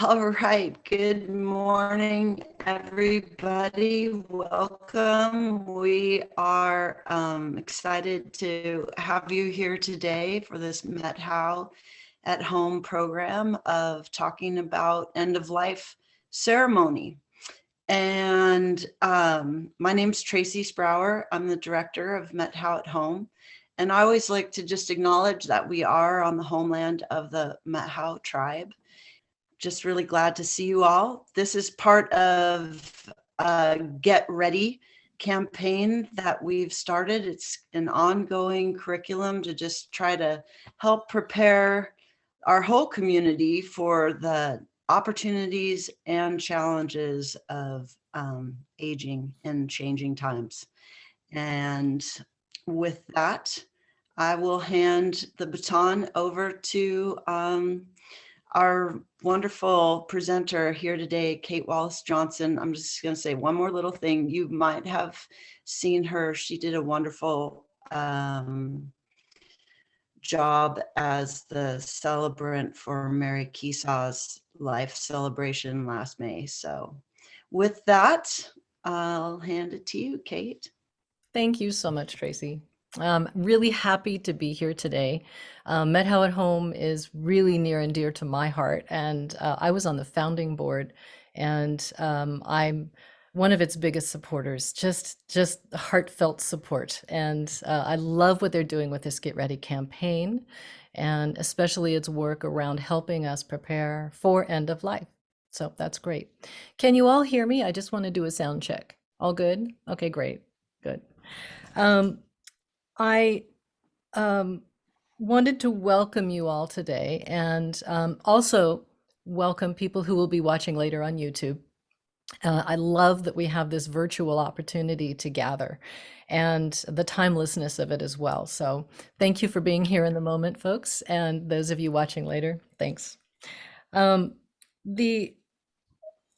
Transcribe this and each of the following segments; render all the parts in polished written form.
All right. Good morning, everybody. Welcome. We are excited to have you here today for this Met How at Home program of talking about end of life ceremony. And my name's Tracy Sprower. I'm the director of Met How at Home. And I always like to just acknowledge that we are on the homeland of the Met How tribe. Just really glad to see you all. This is part of a Get Ready campaign that we've started. It's an ongoing curriculum to just try to help prepare our whole community for the opportunities and challenges of aging in changing times. And with that, I will hand the baton over to our wonderful presenter here today, Kate Wallace Johnson. I'm just going to say one more little thing. You might have seen her. She did a wonderful job as the celebrant for Mary Keesaw's life celebration last May. So with that, I'll hand it to you, Kate. Thank you so much, Tracy. Really happy to be here today. Met How at Home is really near and dear to my heart, and I was on the founding board, and I'm one of its biggest supporters. Just heartfelt support, and I love what they're doing with this Get Ready campaign, and especially its work around helping us prepare for end of life. So that's great. Can you all hear me? I just want to do a sound check. All good? Okay, great. Good. Um, I wanted to welcome you all today and also welcome people who will be watching later on YouTube. I love that we have this virtual opportunity to gather and the timelessness of it as well. So thank you for being here in the moment, folks, and those of you watching later, thanks. The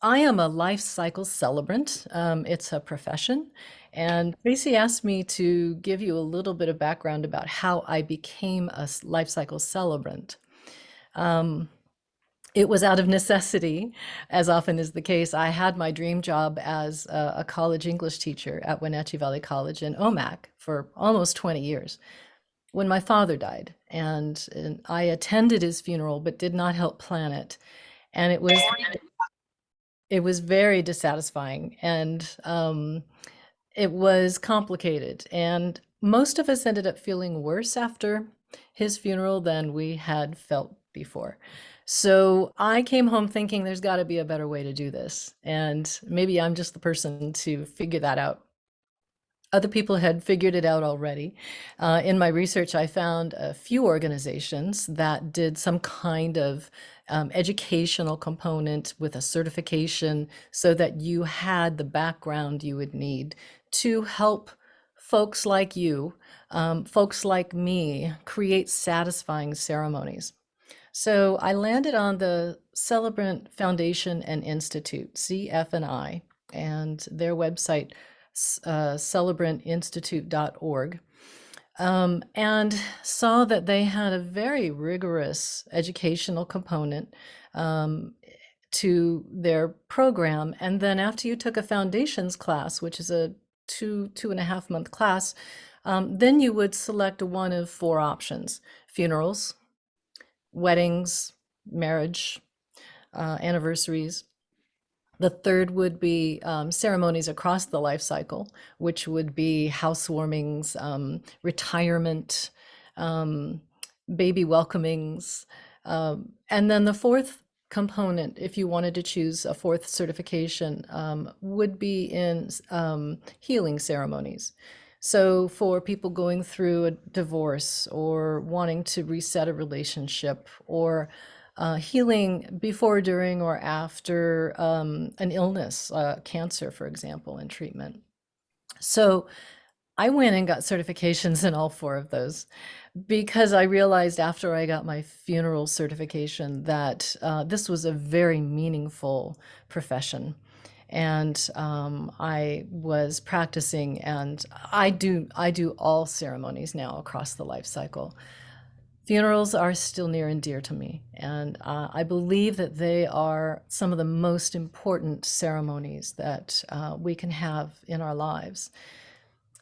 I am a life cycle celebrant. It's a profession. And Tracy asked me to give you a little bit of background about how I became a life cycle celebrant. It was out of necessity, as often is the case. I had my dream job as a college English teacher at Wenatchee Valley College in Omak for almost 20 years when my father died. And I attended his funeral, but did not help plan it. And it was very dissatisfying, and it was complicated. And most of us ended up feeling worse after his funeral than we had felt before. So I came home thinking there's got to be a better way to do this. And maybe I'm just the person to figure that out. Other people had figured it out already. In my research, I found a few organizations that did some kind of educational component with a certification so that you had the background you would need to help folks like you, folks like me, create satisfying ceremonies. So I landed on the Celebrant Foundation and Institute, CF&I, and their website, celebrantinstitute.org, and saw that they had a very rigorous educational component to their program. And then after you took a foundations class, which is a 2.5 month class, then you would select one of 4 options: funerals, weddings, marriage, anniversaries. The third would be ceremonies across the life cycle, which would be housewarmings, retirement, baby welcomings. And then the fourth component, if you wanted to choose a fourth certification, would be in healing ceremonies. So for people going through a divorce or wanting to reset a relationship, or healing before, during, or after an illness, cancer, for example, and treatment. So I went and got certifications in all 4 of those because I realized after I got my funeral certification that this was a very meaningful profession. And I was practicing, and I do all ceremonies now across the life cycle. Funerals are still near and dear to me, and I believe that they are some of the most important ceremonies that we can have in our lives.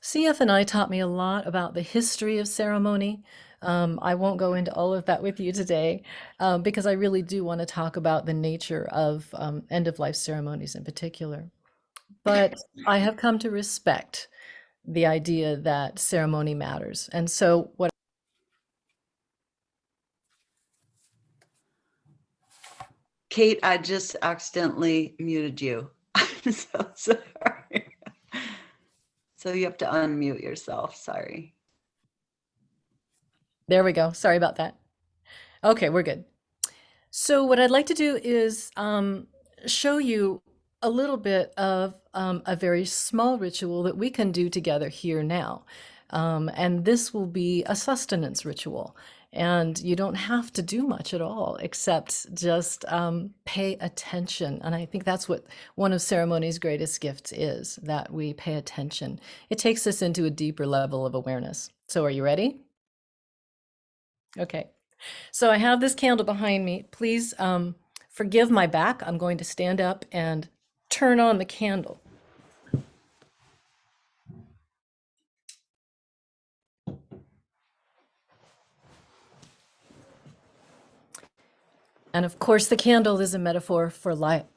CF and I taught me a lot about the history of ceremony. I won't go into all of that with you today because I really do want to talk about the nature of end of life ceremonies in particular. But I have come to respect the idea that ceremony matters. And so, what Kate, I just accidentally muted you. I'm so sorry. So you have to unmute yourself. Sorry. there we go. Sorry about that. Okay, we're good. So, what I'd like to do is show you a little bit of a very small ritual that we can do together here now. And this will be a sustenance ritual. And you don't have to do much at all except just pay attention. And I think that's what one of ceremony's greatest gifts is, that we pay attention. It takes us into a deeper level of awareness. So, are you ready? Okay. So I have this candle behind me. Please forgive my back. I'm going to stand up and turn on the candle. And of course, the candle is a metaphor for light.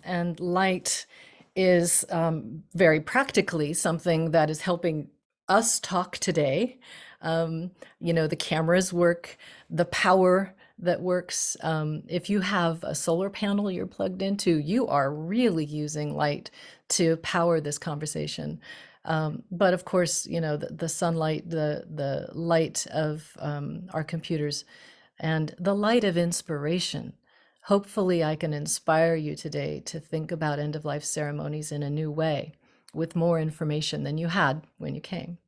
And light is very practically something that is helping us talk today. The cameras work, the power that works. If you have a solar panel you're plugged into, you are really using light to power this conversation. But of course, the sunlight, the light of our computers, and the light of inspiration. Hopefully, I can inspire you today to think about end of life ceremonies in a new way with more information than you had when you came.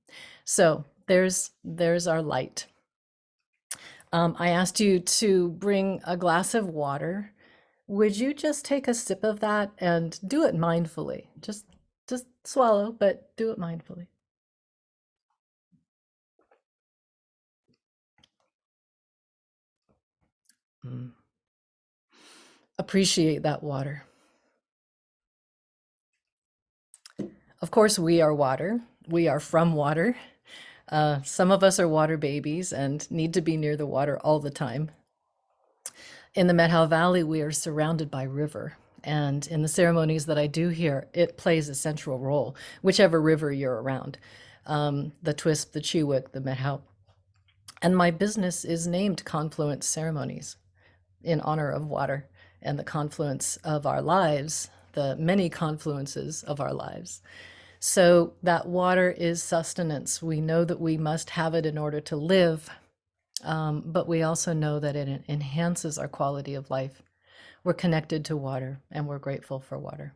So there's our light. I asked you to bring a glass of water. Would you just take a sip of that and do it mindfully? Just swallow, but do it mindfully. Mm. Appreciate that water. Of course, we are water. We are from water. Some of us are water babies and need to be near the water all the time. In the Methow Valley, we are surrounded by river. And in the ceremonies that I do here, it plays a central role, whichever river you're around. The Twisp, the Chewick, the Methow. And my business is named Confluence Ceremonies in honor of water and the confluence of our lives, the many confluences of our lives. So that water is sustenance. We know that we must have it in order to live, but we also know that it enhances our quality of life. We're connected to water and we're grateful for water.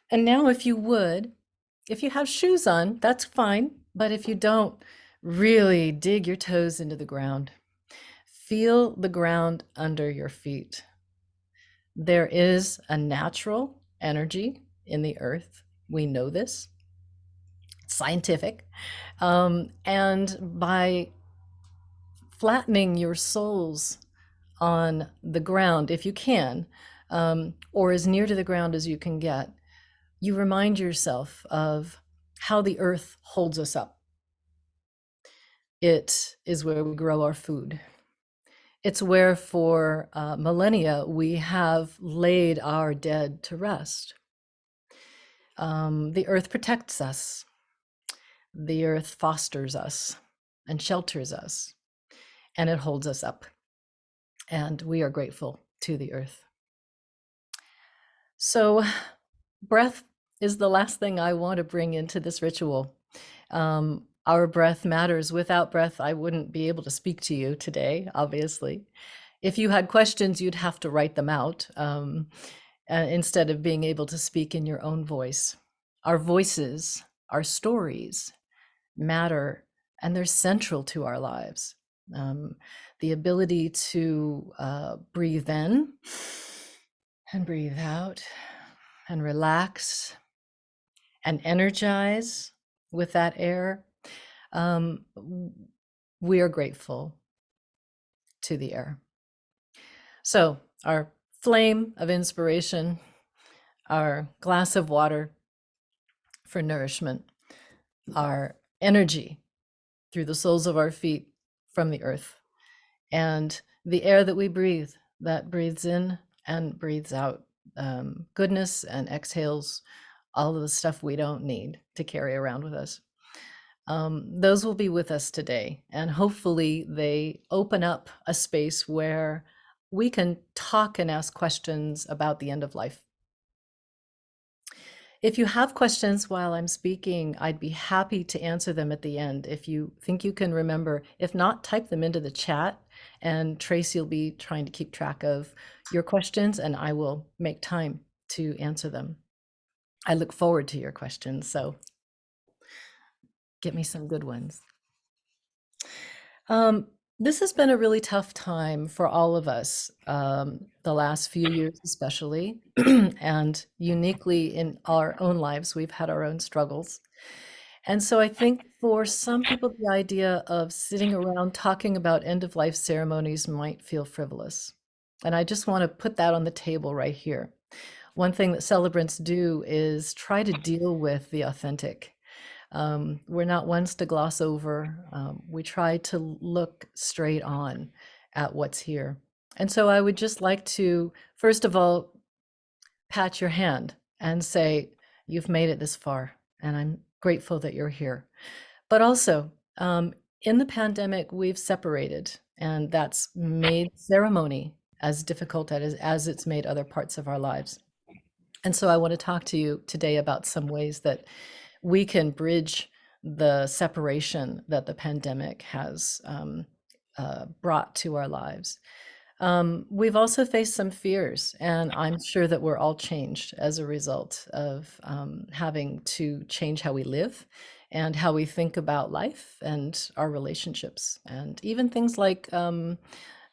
And now, if you would, if you have shoes on, that's fine. But if you don't, really dig your toes into the ground. Feel the ground under your feet. There is a natural energy in the earth. We know this. It's scientific. And by flattening your soles on the ground, if you can, or as near to the ground as you can get, you remind yourself of how the earth holds us up. It is where we grow our food. It's where for millennia we have laid our dead to rest. The earth protects us. The earth fosters us and shelters us, and it holds us up. And we are grateful to the earth. So, breath is the last thing I want to bring into this ritual. Our breath matters. Without breath, I wouldn't be able to speak to you today, obviously. If you had questions, you'd have to write them out instead of being able to speak in your own voice. Our voices, our stories matter, and they're central to our lives. The ability to breathe in and breathe out and relax and energize with that air. We are grateful to the air. So, our flame of inspiration, our glass of water for nourishment, our energy through the soles of our feet from the earth, and the air that we breathe, that breathes in and breathes out, goodness and exhales all of the stuff we don't need to carry around with us. Those will be with us today, and hopefully they open up a space where we can talk and ask questions about the end of life. If you have questions while I'm speaking, I'd be happy to answer them at the end if you think you can remember. If not, type them into the chat, and Tracy will be trying to keep track of your questions, and I will make time to answer them. I look forward to your questions, so get me some good ones. This has been a really tough time for all of us, the last few years especially, and uniquely in our own lives, we've had our own struggles. And so I think for some people, the idea of sitting around talking about end of life ceremonies might feel frivolous. And I just want to put that on the table right here. One thing that celebrants do is try to deal with the authentic. We're not ones to gloss over. We try to look straight on at what's here. And so I would just like to, first of all, pat your hand and say, you've made it this far, and I'm grateful that you're here. But also, in the pandemic, we've separated, and that's made ceremony as difficult as it's made other parts of our lives. And so I want to talk to you today about some ways that we can bridge the separation that the pandemic has brought to our lives. We've also faced some fears, and I'm sure that we're all changed as a result of having to change how we live and how we think about life and our relationships, and even things like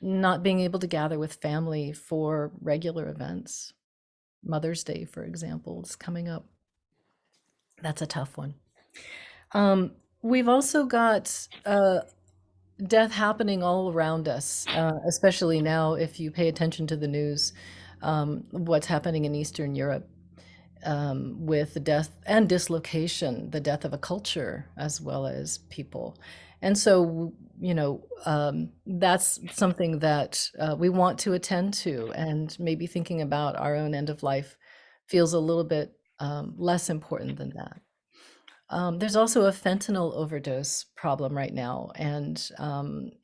not being able to gather with family for regular events. Mother's Day, for example, is coming up. That's a tough one. We've also got death happening all around us, especially now if you pay attention to the news, what's happening in Eastern Europe, with the death and dislocation, the death of a culture as well as people. And so, that's something that we want to attend to, and maybe thinking about our own end of life feels a little bit less important than that. There's also a fentanyl overdose problem right now, and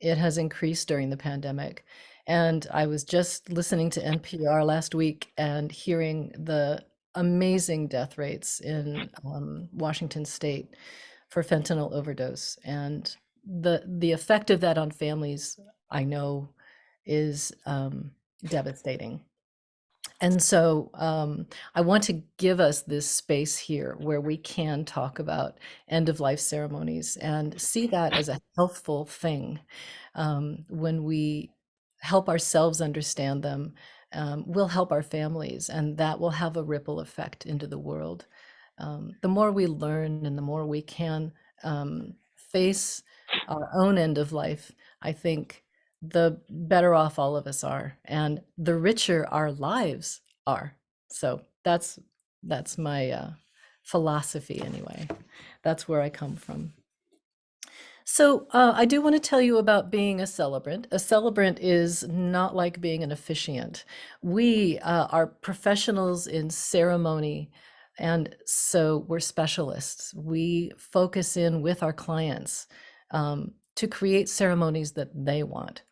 it has increased during the pandemic. And I was just listening to NPR last week and hearing the amazing death rates in Washington State for fentanyl overdose, and the effect of that on families, I know, is devastating. And so I want to give us this space here where we can talk about end of life ceremonies and see that as a healthful thing. When we help ourselves understand them, we'll help our families, and that will have a ripple effect into the world. The more we learn and the more we can face our own end of life, I think the better off all of us are, and the richer our lives are. So that's my philosophy anyway. That's where I come from. So I do want to tell you about being a celebrant. A celebrant is not like being an officiant. We are professionals in ceremony, and so we're specialists. We focus in with our clients to create ceremonies that they want.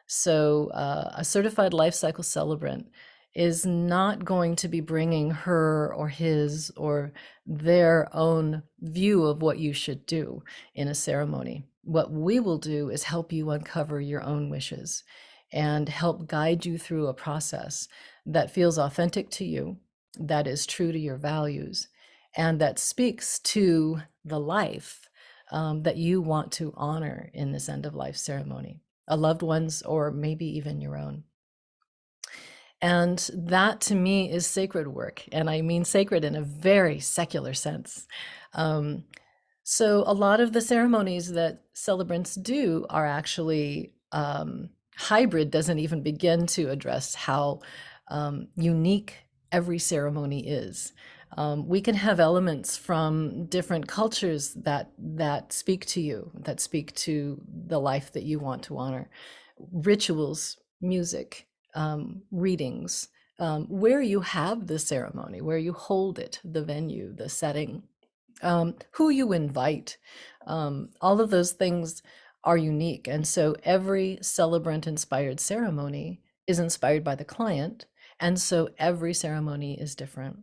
So, a certified life cycle celebrant is not going to be bringing her or his or their own view of what you should do in a ceremony. What we will do is help you uncover your own wishes and help guide you through a process that feels authentic to you, that is true to your values, and that speaks to the life that you want to honor in this end of life ceremony, a loved one's or maybe even your own. And that to me is sacred work. And I mean sacred in a very secular sense. So a lot of the ceremonies that celebrants do are actually Hybrid doesn't even begin to address how unique every ceremony is. We can have elements from different cultures that speak to you, that speak to the life that you want to honor. Rituals, music, readings, where you have the ceremony, where you hold it, the venue, the setting, who you invite. All of those things are unique. And so every celebrant inspired ceremony is inspired by the client. And so every ceremony is different.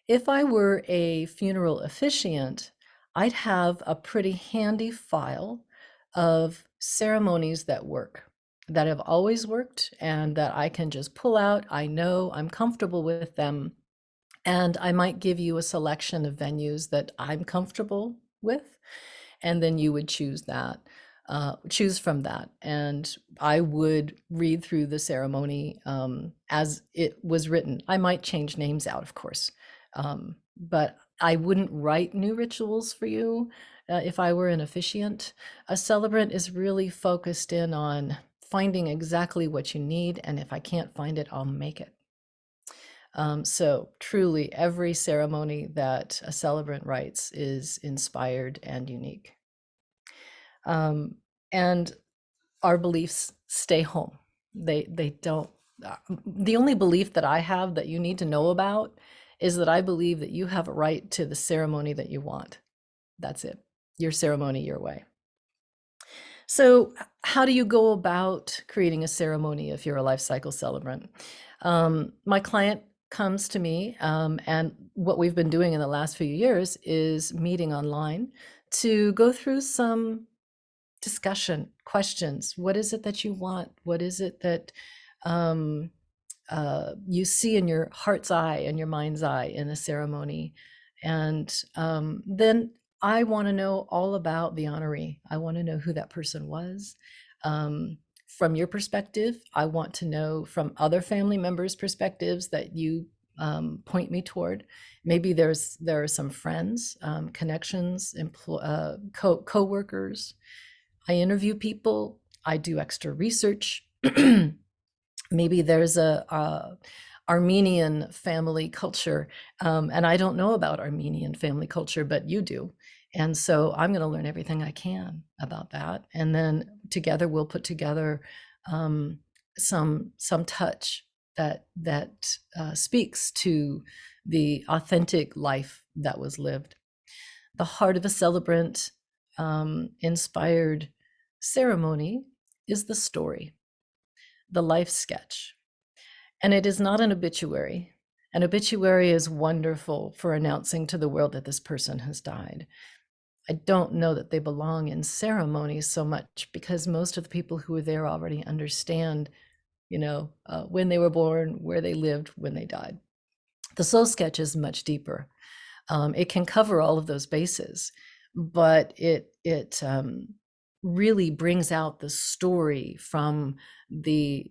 If I were a funeral officiant, I'd have a pretty handy file of ceremonies that work, that have always worked, and that I can just pull out. I know I'm comfortable with them, and I might give you a selection of venues that I'm comfortable with, and then you would choose from that. And I would read through the ceremony as it was written. I might change names out, of course, but I wouldn't write new rituals for you if I were an officiant. A celebrant is really focused in on finding exactly what you need, and if I can't find it, I'll make it. So truly, every ceremony that a celebrant writes is inspired and unique. Um, and our beliefs stay home. They don't. The only belief that I have that you need to know about is that I believe that you have a right to the ceremony that you want. That's it. Your ceremony, your way. So, how do you go about creating a ceremony if you're a life cycle celebrant? My client comes to me, and what we've been doing in the last few years is meeting online to go through some discussion questions. What is it that you want? What is it that um, you see in your heart's eye and your mind's eye in a ceremony? And then I want to know all about the honoree. I want to know who that person was. From your perspective, I want to know from other family members' perspectives that you point me toward. Maybe there are some friends, connections, co-workers. I interview people. I do extra research. Maybe there's a Armenian family culture, and I don't know about Armenian family culture, but you do. And so I'm going to learn everything I can about that, and then together we'll put together some touch that speaks to the authentic life that was lived. The heart of a celebrant inspired ceremony is the story, the life sketch. And it is not an obituary. An obituary is wonderful for announcing to the world that this person has died. I don't know that they belong in ceremonies so much because most of the people who are there already understand, when they were born, where they lived, when they died. The soul sketch is much deeper. It can cover all of those bases, but it really brings out the story from the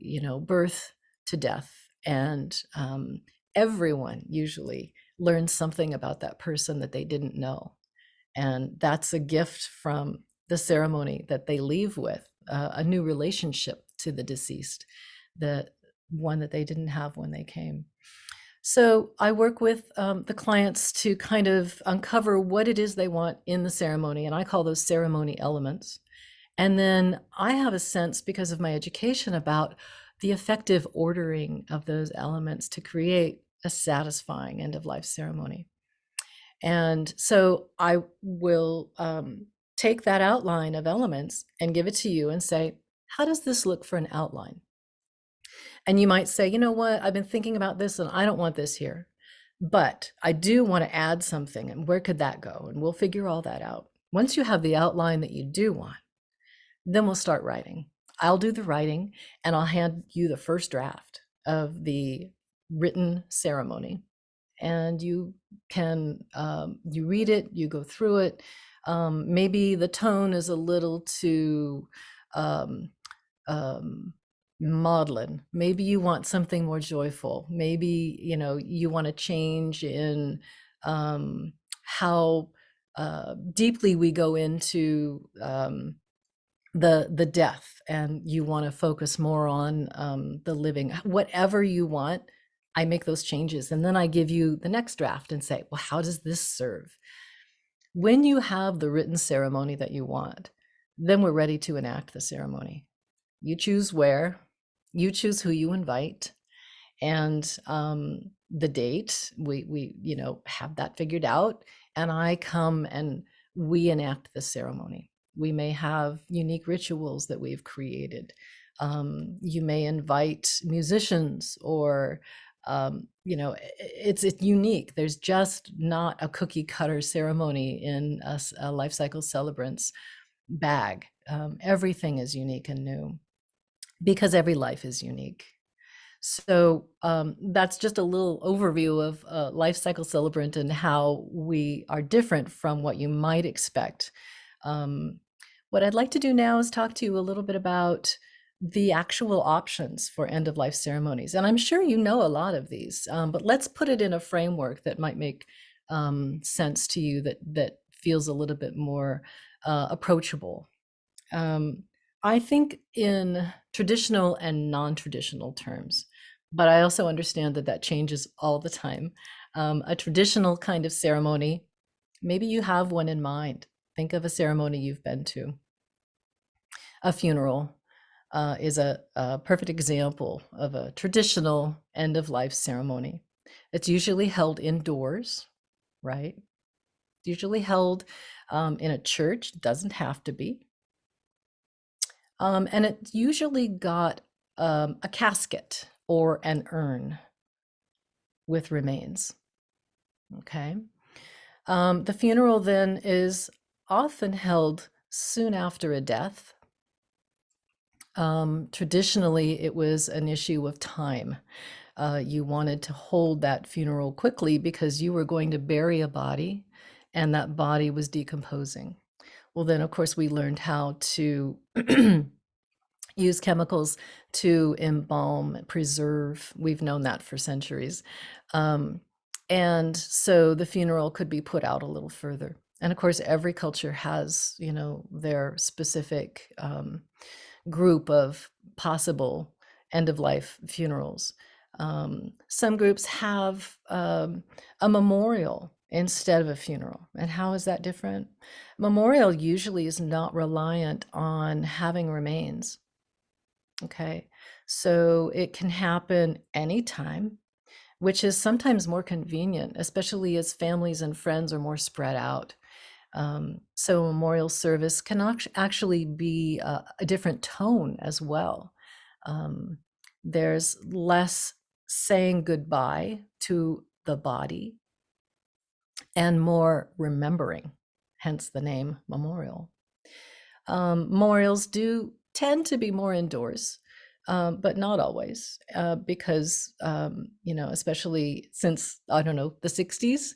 birth to death, and everyone usually learns something about that person that they didn't know, and that's a gift from the ceremony that they leave with, a new relationship to the deceased, the one that they didn't have when they came. So I work with the clients to kind of uncover what it is they want in the ceremony, and I call those ceremony elements. And then I have a sense, because of my education, about the effective ordering of those elements to create a satisfying end of life ceremony. And so I will take that outline of elements and give it to you and say, how does this look for an outline? And you might say, you know what, I've been thinking about this and I don't want this here, but I do want to add something. And where could that go? And we'll figure all that out. Once you have the outline that you do want, then we'll start writing. I'll do the writing and I'll hand you the first draft of the written ceremony. And you can, you read it, you go through it. Maybe the tone is a little too maudlin. Maybe you want something more joyful. Maybe, you want to change in how deeply we go into the death, and you want to focus more on the living, whatever you want, I make those changes. And then I give you the next draft and say, well, how does this serve? When you have the written ceremony that you want, then we're ready to enact the ceremony. You choose where, you choose who you invite, and the date. We have that figured out, and I come and we enact the ceremony. We may have unique rituals that we've created. You may invite musicians, or it's unique. There's just not a cookie cutter ceremony in a life cycle celebrants bag. Everything is unique and new because every life is unique. So that's just a little overview of Life Cycle Celebrant and how we are different from what you might expect. What I'd like to do now is talk to you a little bit about the actual options for end of life ceremonies. And I'm sure you know a lot of these, but let's put it in a framework that might make sense to you, that feels a little bit more approachable. I think in traditional and non-traditional terms, but I also understand that that changes all the time. A traditional kind of ceremony, maybe you have one in mind. Think of a ceremony you've been to. A funeral is a perfect example of a traditional end of life ceremony. It's usually held indoors, right? Usually held in a church, doesn't have to be. And it usually got a casket or an urn with remains. Okay. The funeral then is often held soon after a death. Traditionally, it was an issue of time. You wanted to hold that funeral quickly because you were going to bury a body, and that body was decomposing. Well, then, of course, we learned how to use chemicals to embalm, preserve. We've known that for centuries. And so the funeral could be put out a little further. And of course, every culture has, their specific group of possible end of life funerals. Some groups have a memorial instead of a funeral. And how is that different? Memorial usually is not reliant on having remains. Okay, so it can happen anytime, which is sometimes more convenient, especially as families and friends are more spread out. So a memorial service can actually be a different tone as well. There's less saying goodbye to the body and more remembering, hence the name memorial. Memorials do tend to be more indoors, but not always, because, especially since, I don't know, the 60s,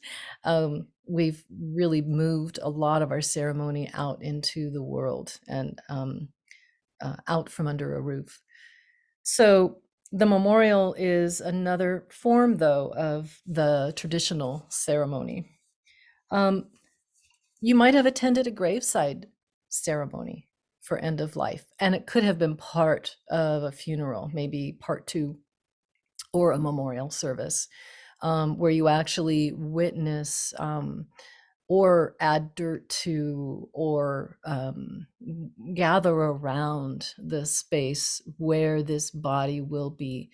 we've really moved a lot of our ceremony out into the world and out from under a roof. So the memorial is another form, though, of the traditional ceremony. You might have attended a graveside ceremony for end of life, and it could have been part of a funeral, maybe part two, or a memorial service, where you actually witness or add dirt to, or gather around the space where this body will be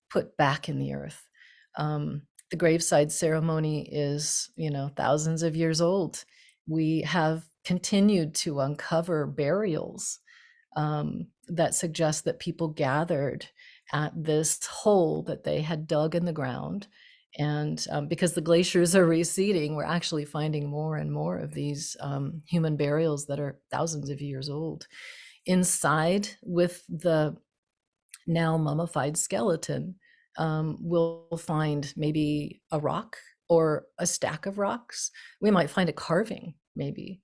put back in the earth. The graveside ceremony is, thousands of years old. We have continued to uncover burials that suggest that people gathered at this hole that they had dug in the ground. And because the glaciers are receding, we're actually finding more and more of these human burials that are thousands of years old. Inside, with the now mummified skeleton, we'll find maybe a rock or a stack of rocks. We might find a carving, maybe.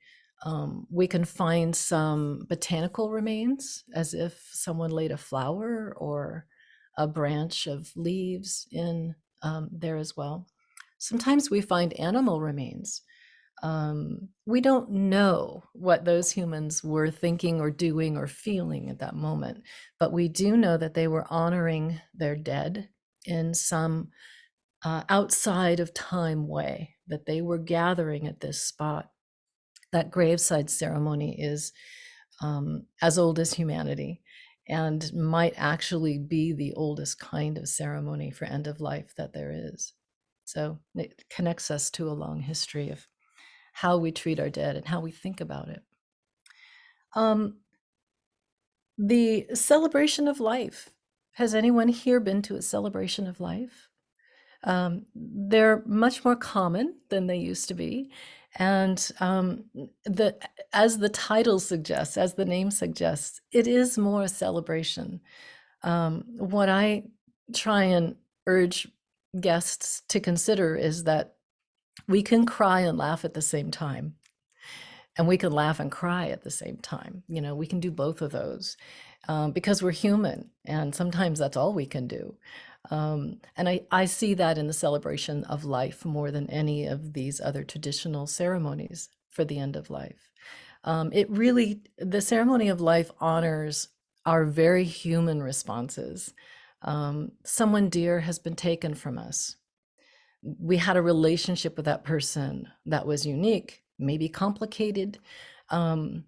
We can find some botanical remains, as if someone laid a flower or a branch of leaves in there as well. Sometimes we find animal remains. We don't know what those humans were thinking or doing or feeling at that moment, but we do know that they were honoring their dead in some outside of time way, that they were gathering at this spot. That graveside ceremony is as old as humanity and might actually be the oldest kind of ceremony for end of life that there is. So it connects us to a long history of how we treat our dead and how we think about it. Um, the celebration of life. Has anyone here been to a celebration of life? They're much more common than they used to be. And as the title suggests, as the name suggests, it is more a celebration. What I try and urge guests to consider is that we can cry and laugh at the same time, and we can laugh and cry at the same time. You know, we can do both of those because we're human, and sometimes that's all we can do. And I see that in the celebration of life more than any of these other traditional ceremonies for the end of life. The ceremony of life honors our very human responses. Someone dear has been taken from us. We had a relationship with that person that was unique, maybe complicated. Um,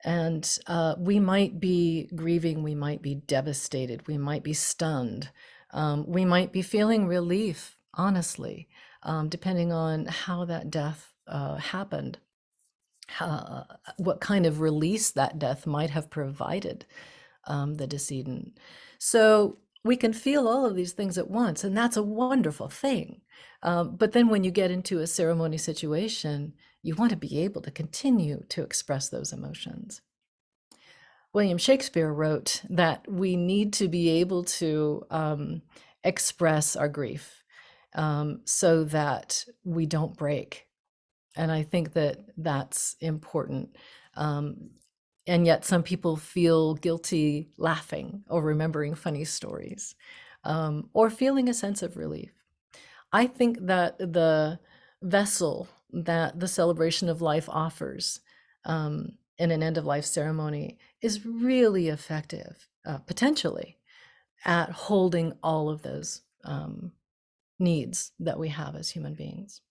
and we might be grieving, we might be devastated, we might be stunned, we might be feeling relief, honestly, depending on how that death happened, what kind of release that death might have provided the decedent. So we can feel all of these things at once, and that's a wonderful thing. But then when you get into a ceremony situation, you want to be able to continue to express those emotions. William Shakespeare wrote that we need to be able to express our grief so that we don't break. And I think that that's important. And yet some people feel guilty laughing or remembering funny stories or feeling a sense of relief. I think that the vessel that the celebration of life offers in an end of life ceremony is really effective, potentially, at holding all of those needs that we have as human beings.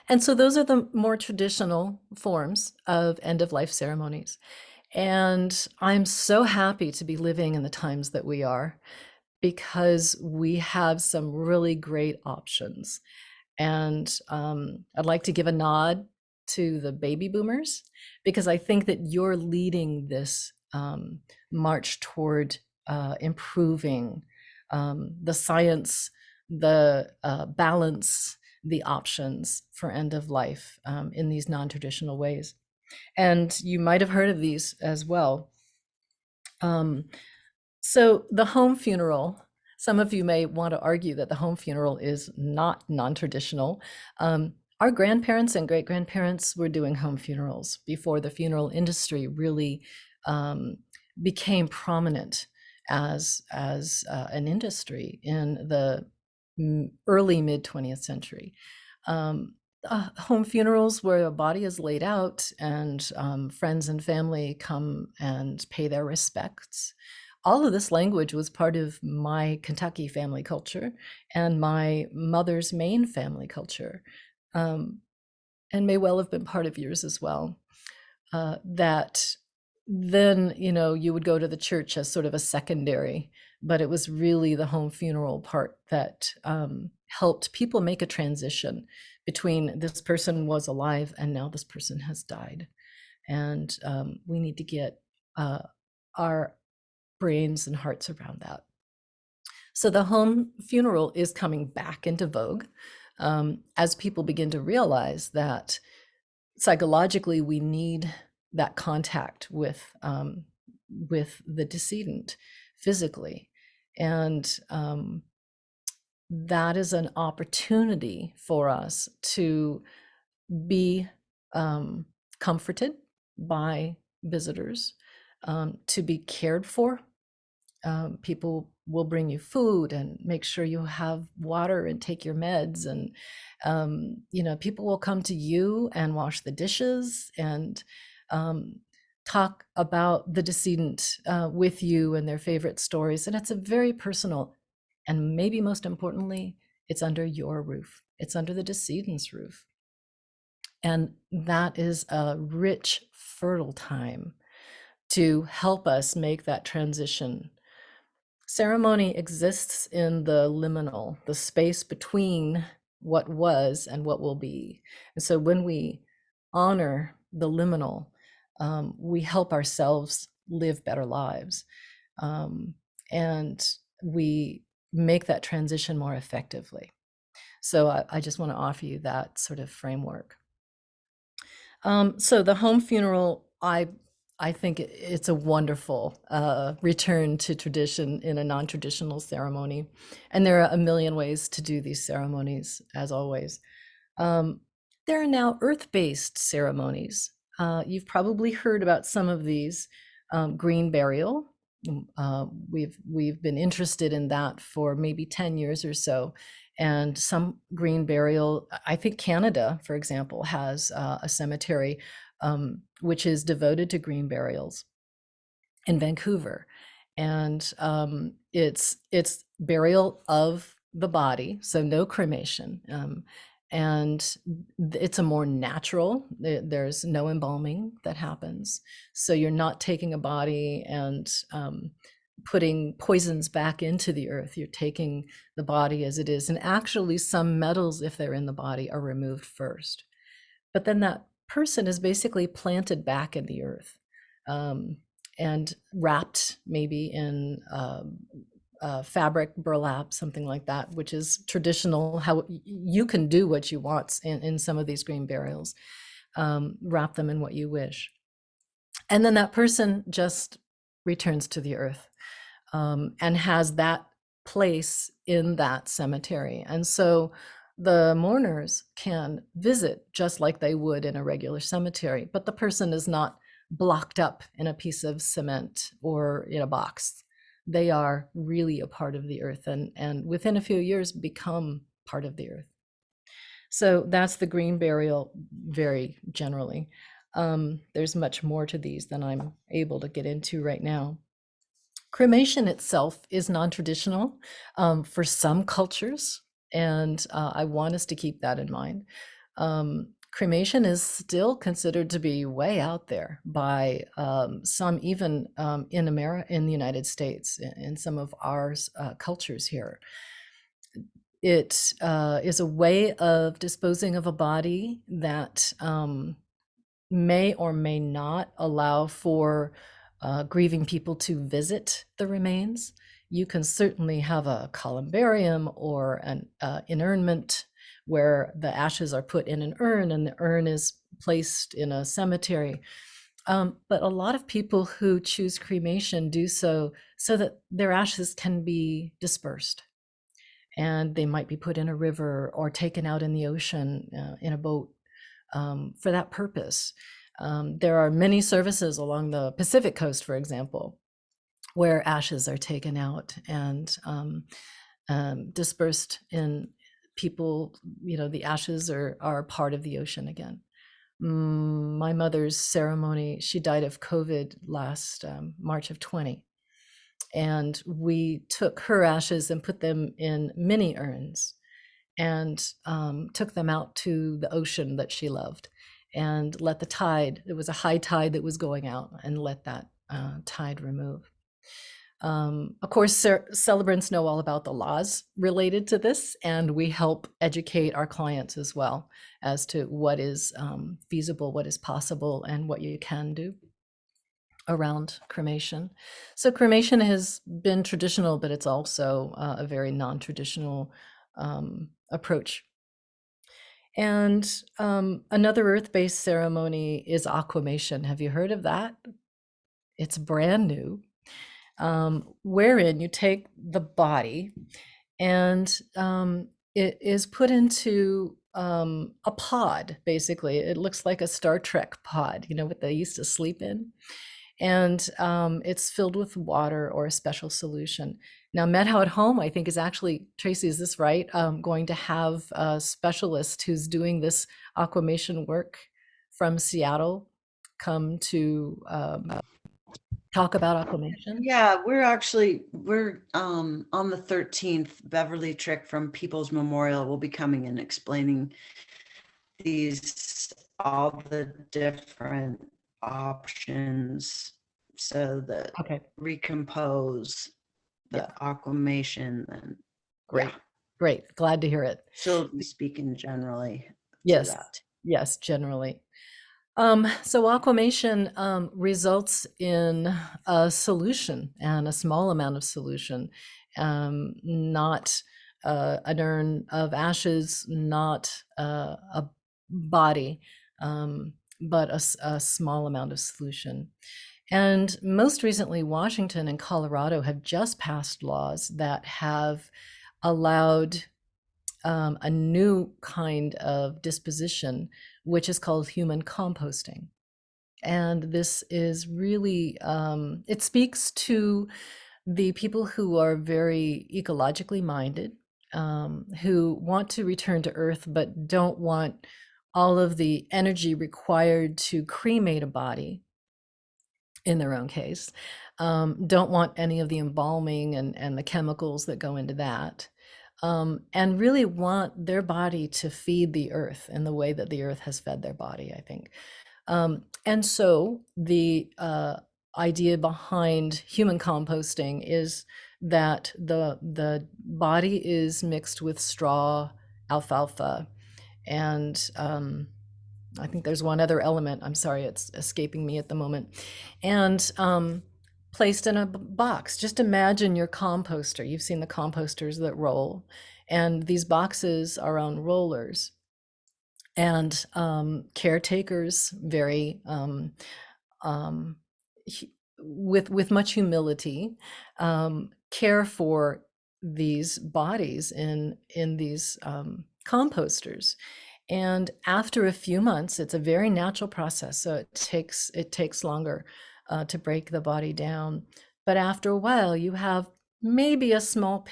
And so those are the more traditional forms of end of life ceremonies. And I'm so happy to be living in the times that we are because we have some really great options. And I'd like to give a nod to the baby boomers because I think that you're leading this march toward improving the science, the balance, the options for end of life in these non-traditional ways. And you might have heard of these as well. So the home funeral, some of you may want to argue that the home funeral is not non-traditional. Our grandparents and great-grandparents were doing home funerals before the funeral industry really became prominent as an industry in the early mid 20th century. Home funerals where a body is laid out and friends and family come and pay their respects. All of this language was part of my Kentucky family culture and my mother's Maine family culture, and may well have been part of yours as well. That then, you know, you would go to the church as sort of a secondary, but it was really the home funeral part that helped people make a transition between this person was alive and now this person has died. And we need to get our brains and hearts around that. So the home funeral is coming back into vogue as people begin to realize that psychologically we need that contact with the decedent physically, and that is an opportunity for us to be comforted by visitors, to be cared for. People we'll bring you food and make sure you have water and take your meds. And, people will come to you and wash the dishes and um, talk about the decedent with you and their favorite stories. And it's a very personal, and maybe most importantly, it's under your roof. It's under the decedent's roof. And that is a rich, fertile time to help us make that transition. Ceremony exists in the liminal, the space between what was and what will be. And so when we honor the liminal, we help ourselves live better lives. And we make that transition more effectively. So I just want to offer you that sort of framework. So the home funeral, I think it's a wonderful return to tradition in a non-traditional ceremony, and there are a million ways to do these ceremonies, as always. Um, there are now earth-based ceremonies. You've probably heard about some of these. Green burial. We've been interested in that for maybe 10 years or so, and some green burial. I think Canada, for example, has a cemetery which is devoted to green burials in Vancouver, and it's burial of the body, so no cremation, and it's a more natural. There's no embalming that happens, so you're not taking a body and putting poisons back into the earth. You're taking the body as it is, and actually, some metals, if they're in the body, are removed first. But then that person is basically planted back in the earth. And wrapped maybe in fabric, burlap, something like that, which is traditional. How you can do what you want in some of these green burials, wrap them in what you wish. And then that person just returns to the earth and has that place in that cemetery. And so the mourners can visit just like they would in a regular cemetery, but the person is not blocked up in a piece of cement or in a box. They are really a part of the earth, and within a few years become part of the earth. So that's the green burial very generally. There's much more to these than I'm able to get into right now. Cremation itself is non-traditional for some cultures, and I want us to keep that in mind. Cremation is still considered to be way out there by some, even in America, in the United States, in some of our cultures here. It is a way of disposing of a body that may or may not allow for grieving people to visit the remains. You can certainly have a columbarium or an inurnment where the ashes are put in an urn and the urn is placed in a cemetery. But a lot of people who choose cremation do so that their ashes can be dispersed. And they might be put in a river or taken out in the ocean in a boat for that purpose. There are many services along the Pacific coast, for example, where ashes are taken out and dispersed in people. The ashes are part of the ocean again. My mother's ceremony, she died of COVID last March of 20. And we took her ashes and put them in mini urns and took them out to the ocean that she loved and let the tide, it was a high tide that was going out, and let that tide remove. Of course, celebrants know all about the laws related to this, and we help educate our clients as well as to what is feasible, what is possible, and what you can do around cremation. So cremation has been traditional, but it's also a very non-traditional approach. And another earth-based ceremony is aquamation. Have you heard of that? It's brand new, wherein you take the body and it is put into a pod, basically. It looks like a Star Trek pod, what they used to sleep in. and it's filled with water or a special solution. Now, MedHow at Home, I think, is actually, Tracy, is this right? Going to have a specialist who's doing this aquamation work from Seattle come to talk about aquamation. Yeah, we're on the 13th. Beverly Trick from People's Memorial will be coming and explaining all the different options, so that Okay. recompose, the Yeah. aquamation, and yeah, Great. Great. Glad to hear it. she'll be speaking generally to Yes. that. Yes, generally. So aquamation results in a solution and a small amount of solution, not an urn of ashes, not a body, but a small amount of solution. And most recently, Washington and Colorado have just passed laws that have allowed a new kind of disposition, which is called human composting. And this is really, it speaks to the people who are very ecologically minded, who want to return to Earth, but don't want all of the energy required to cremate a body in their own case, don't want any of the embalming and the chemicals that go into that, and really want their body to feed the earth in the way that the earth has fed their body, I think. And so the idea behind human composting is that the body is mixed with straw, alfalfa, and I think there's one other element. I'm sorry, it's escaping me at the moment. And placed in a box. Just imagine your composter. You've seen the composters that roll, and these boxes are on rollers. And caretakers, very um, with much humility, care for these bodies in these composters. And after a few months, it's a very natural process, so it takes longer to break the body down. But after a while, you have maybe a small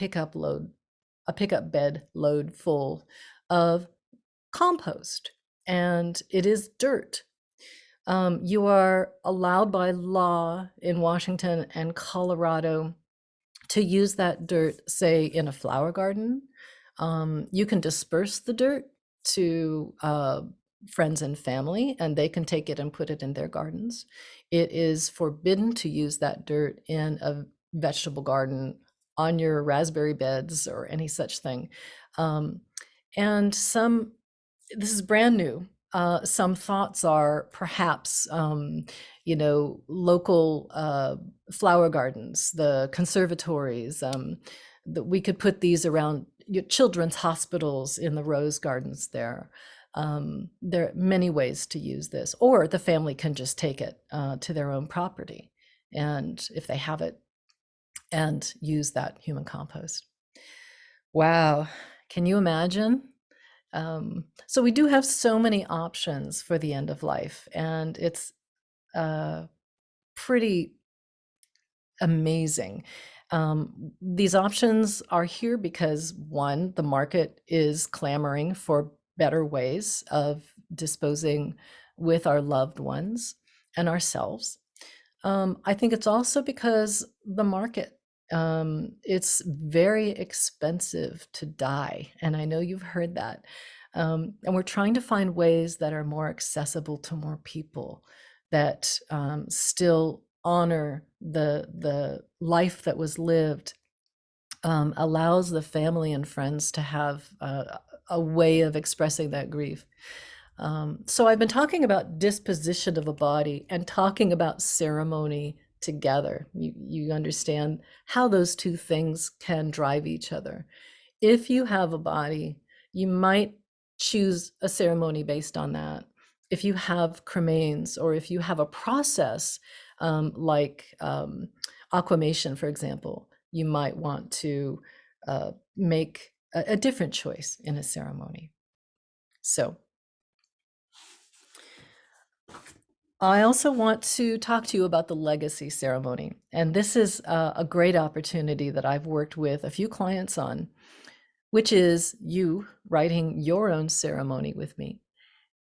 a pickup bed load full of compost, and it is dirt. You are allowed by law in Washington and Colorado to use that dirt, say, in a flower garden. You can disperse the dirt to friends and family, and they can take it and put it in their gardens. It is forbidden to use that dirt in a vegetable garden, on your raspberry beds, or any such thing. Um, and this is brand new. Some thoughts are perhaps, local flower gardens, the conservatories, that we could put these around children's hospitals in the rose gardens there. There are many ways to use this, or the family can just take it to their own property, and if they have it, and use that human compost. Wow, can you imagine? So we do have so many options for the end of life, and it's pretty amazing. These options are here because, one, the market is clamoring for better ways of disposing with our loved ones and ourselves. I think it's also because the market, it's very expensive to die. And I know you've heard that. And we're trying to find ways that are more accessible to more people, that still honor the life that was lived, allows the family and friends to have a way of expressing that grief. So I've been talking about disposition of a body and talking about ceremony together. You understand how those two things can drive each other. If you have a body, you might choose a ceremony based on that. If you have cremains, or if you have a process like aquamation, for example, you might want to make a different choice in a ceremony. So I also want to talk to you about the legacy ceremony. And this is a great opportunity that I've worked with a few clients on, which is you writing your own ceremony with me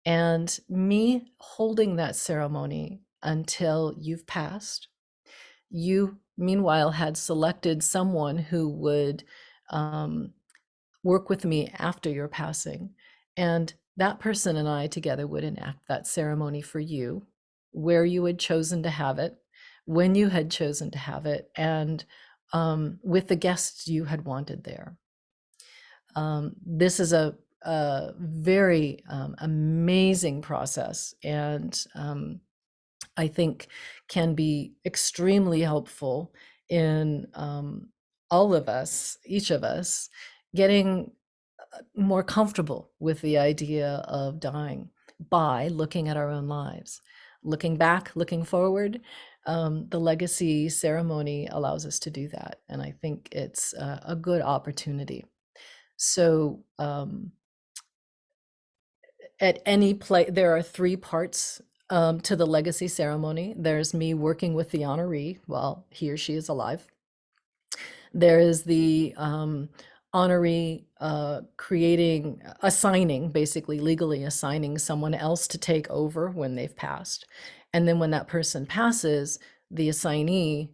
and me holding that ceremony until you've passed. You, meanwhile, had selected someone who would um, work with me after your passing. And that person and I together would enact that ceremony for you, where you had chosen to have it, when you had chosen to have it, and with the guests you had wanted there. This is a very amazing process, and I think can be extremely helpful in all of us, each of us, getting more comfortable with the idea of dying by looking at our own lives. Looking back, looking forward, the legacy ceremony allows us to do that. And I think it's a good opportunity. So, at any place, there are three parts to the legacy ceremony. There's me working with the honoree while he or she is alive. There is the honoree assigning, basically legally assigning someone else to take over when they've passed. And then when that person passes, the assignee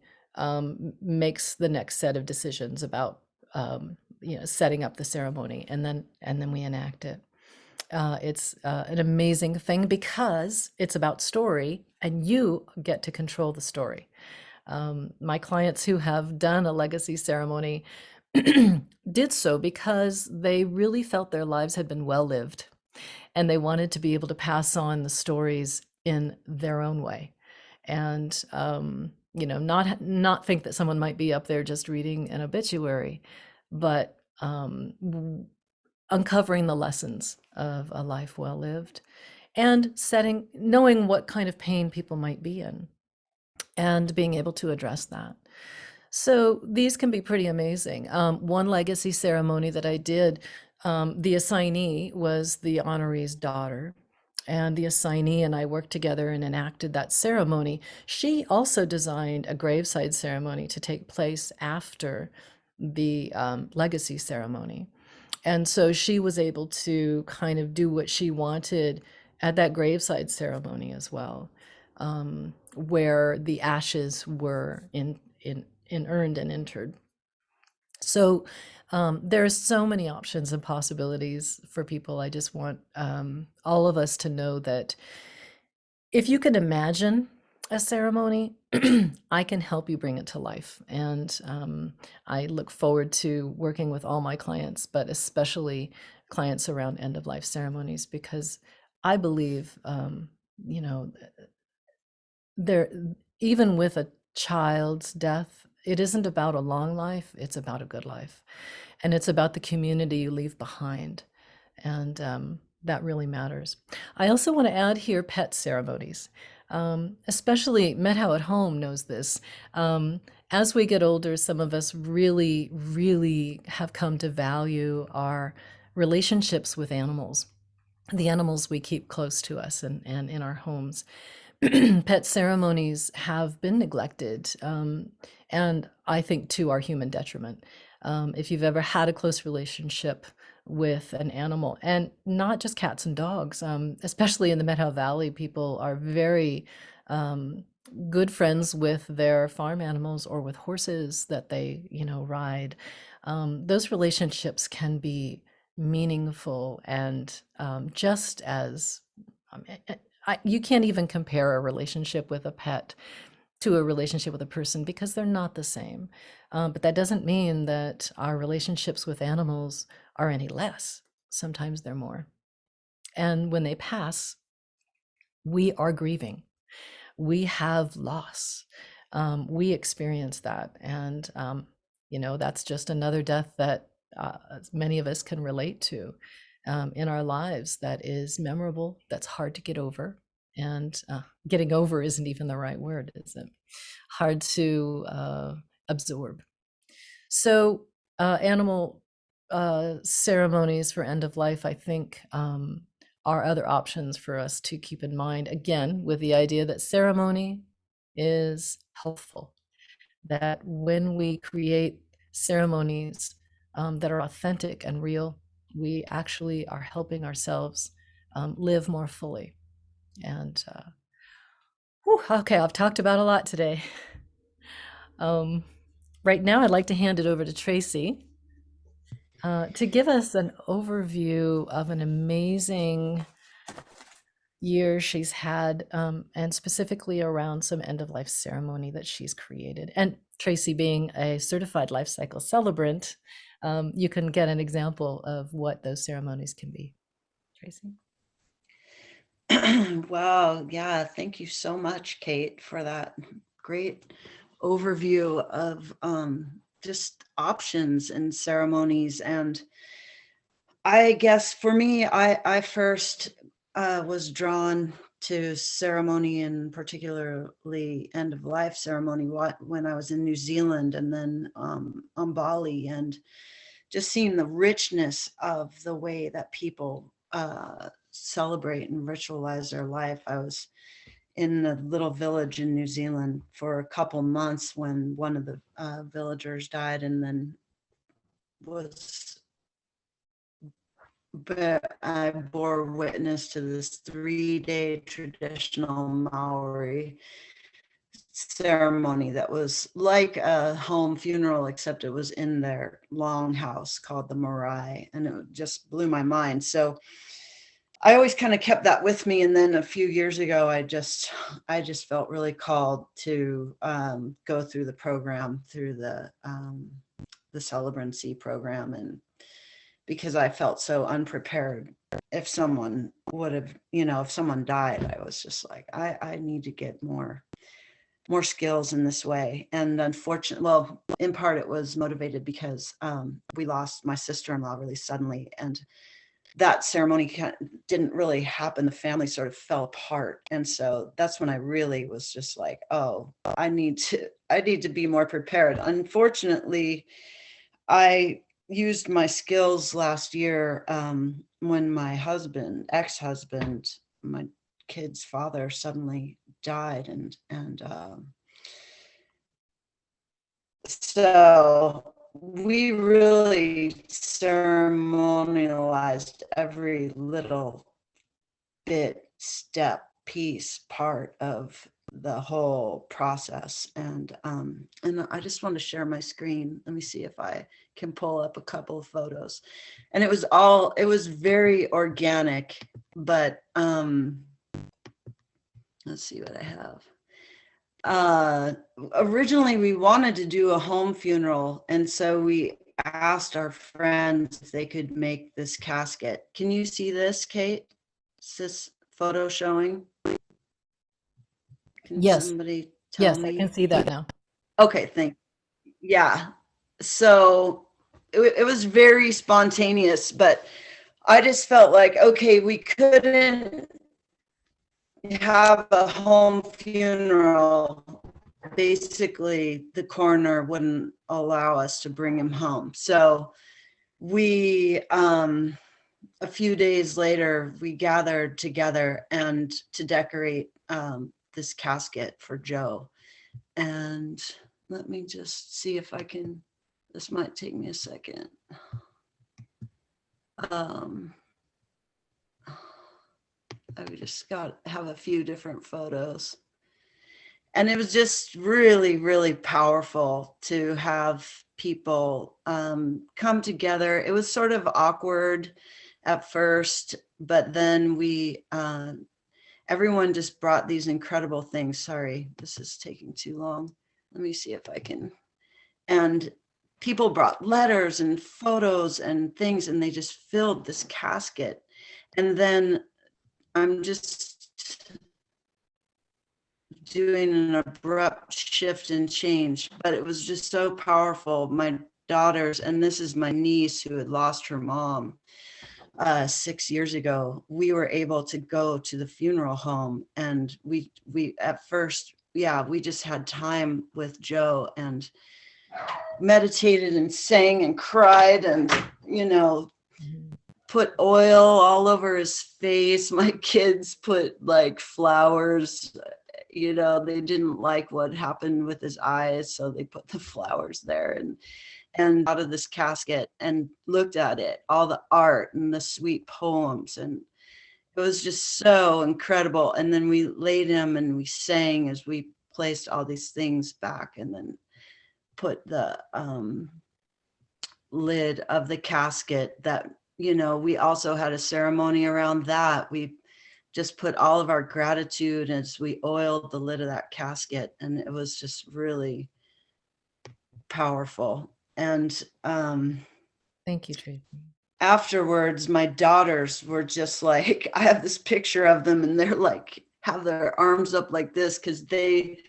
makes the next set of decisions about setting up the ceremony, and then we enact it. It's an amazing thing because it's about story and you get to control the story. My clients who have done a legacy ceremony did so because they really felt their lives had been well lived and they wanted to be able to pass on the stories in their own way. And not think that someone might be up there just reading an obituary, but uncovering the lessons of a life well lived and knowing what kind of pain people might be in and being able to address that. So these can be pretty amazing. One legacy ceremony that I did, the assignee was the honoree's daughter, and the assignee and I worked together and enacted that ceremony. She also designed a graveside ceremony to take place after the legacy ceremony. And so she was able to kind of do what she wanted at that graveside ceremony as well, where the ashes were in earned and entered. So there's so many options and possibilities for people. I just want all of us to know that if you can imagine a ceremony, I can help you bring it to life. And I look forward to working with all my clients, but especially clients around end of life ceremonies, because I believe, you know, there, even with a child's death, it isn't about a long life, it's about a good life. And it's about the community you leave behind. And that really matters. I also want to add here pet ceremonies. Especially Methow at Home knows this. As we get older, some of us really, really have come to value our relationships with animals, the animals we keep close to us and in our homes. Pet ceremonies have been neglected, and I think to our human detriment. If you've ever had a close relationship with an animal, and not just cats and dogs, especially in the Methow Valley, people are very good friends with their farm animals or with horses that they, ride. Those relationships can be meaningful and just as um, you can't even compare a relationship with a pet to a relationship with a person because they're not the same. But that doesn't mean that our relationships with animals are any less. Sometimes they're more. And when they pass, we are grieving. We have loss. We experience that. And, that's just another death that many of us can relate to in our lives that is memorable, that's hard to get over. And getting over isn't even the right word, is it? Hard to absorb. So, animal ceremonies for end of life, I think, are other options for us to keep in mind, again, with the idea that ceremony is healthful, that when we create ceremonies that are authentic and real, we actually are helping ourselves live more fully. And whew, okay, I've talked about a lot today. Right now, I'd like to hand it over to Tracy to give us an overview of an amazing year she's had, and specifically around some end of life ceremony that she's created. And Tracy, being a certified life cycle celebrant, you can get an example of what those ceremonies can be. Tracy? Wow, yeah, thank you so much, Kate, for that great overview of just options and ceremonies. And I guess for me, I first was drawn to ceremony, and particularly end of life ceremony, when I was in New Zealand, and then on Bali, and just seeing the richness of the way that people celebrate and ritualize their life. I was in a little village in New Zealand for a couple months when one of the villagers died, and then was but I bore witness to this 3-day traditional Maori ceremony that was like a home funeral, except it was in their longhouse called the marae, and it just blew my mind. So I always kind of kept that with me. And then a few years ago, I just felt really called to go through the program, through the celebrancy program, and because I felt so unprepared. If someone would have, if someone died, I was just like, I need to get more skills in this way. And unfortunately, well, in part it was motivated because we lost my sister-in-law really suddenly, and that ceremony didn't really happen. The family sort of fell apart. And so that's when I really was just like, oh, I need to be more prepared. Unfortunately, I used my skills last year when my ex-husband, my kid's father, suddenly died, and so we really ceremonialized every little bit, step, piece, part of the whole process. And I just want to share my screen. Let me see if I can pull up a couple of photos. And it was very organic, but let's see what I have. Originally we wanted to do a home funeral, and so we asked our friends if they could make this casket. Can you see this, Kate? Is this photo showing? Can Yes. somebody tell Yes, I me? can see that now. Okay, thank you. Yeah. So it was very spontaneous, but I just felt like, okay, we couldn't have a home funeral. Basically, the coroner wouldn't allow us to bring him home. So we, a few days later, we gathered together and to decorate this casket for Joe. And let me just see if I can, this might take me a second. I just have a few different photos. And it was just really, really powerful to have people come together. It was sort of awkward at first, but then everyone just brought these incredible things. Sorry, this is taking too long. Let me see if I can. And people brought letters and photos and things, and they just filled this casket. And then I'm just doing an abrupt shift and change, but it was just so powerful. My daughters, and this is my niece who had lost her mom 6 years ago, we were able to go to the funeral home, and we at first, we just had time with Joe and meditated and sang and cried, and put oil all over his face. My kids put like flowers, you know, they didn't like what happened with his eyes, so they put the flowers there, and out of this casket and looked at it, all the art and the sweet poems, and it was just so incredible. And then we laid him and we sang as we placed all these things back, and then put the lid of the casket that, you know, we also had a ceremony around that. We just put all of our gratitude as we oiled the lid of that casket, and it was just really powerful. And Thank you, Tracy. afterwards, my daughters were just like, I have this picture of them, and they're like, have their arms up like this, because they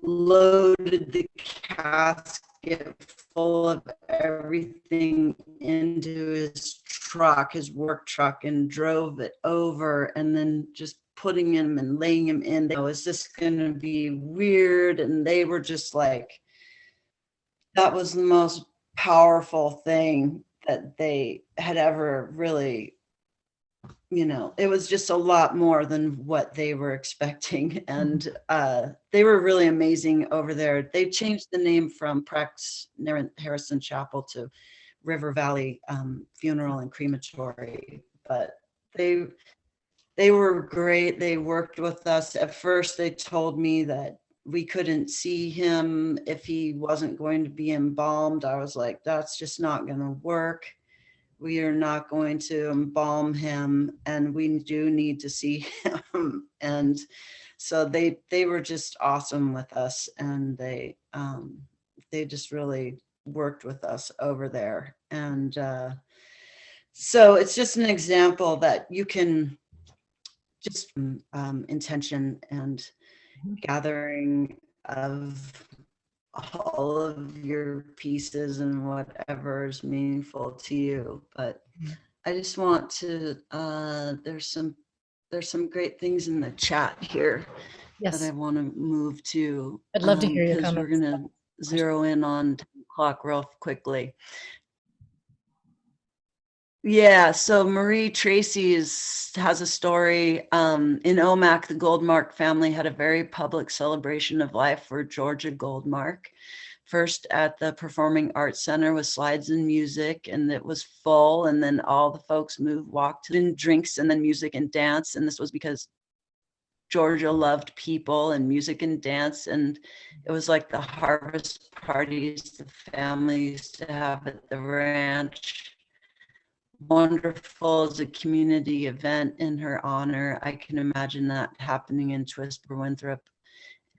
loaded the casket full of everything into his truck, his work truck, and drove it over, and then just putting him and laying him in. You know, is this going to be weird? And they were just like, that was the most powerful thing that they had ever really, you know, it was just a lot more than what they were expecting. And they were really amazing over there. They changed the name from Prex Harrison Chapel to River Valley Funeral and Crematory, but they were great. They worked with us. At first, they told me that we couldn't see him if he wasn't going to be embalmed. I was like, that's just not going to work. We are not going to embalm him, and we do need to see him. And so they were just awesome with us, and they just really worked with us over there. And so it's just an example that you can just intention and gathering of all of your pieces and whatever is meaningful to you. But I just want to there's some great things in the chat here that I Yes, want to move to, I'd love to hear your because we're comments. going to zero in on 10 o'clock real quickly. Yeah, so Marie Tracy has a story. In Omak, the Goldmark family had a very public celebration of life for Georgia Goldmark. First at the Performing Arts Center with slides and music, and it was full. And then all the folks walked in drinks and then music and dance. And this was because Georgia loved people and music and dance. And it was like the harvest parties the family used to have at the ranch. Wonderful as a community event in her honor. I can imagine that happening in Twisper Winthrop.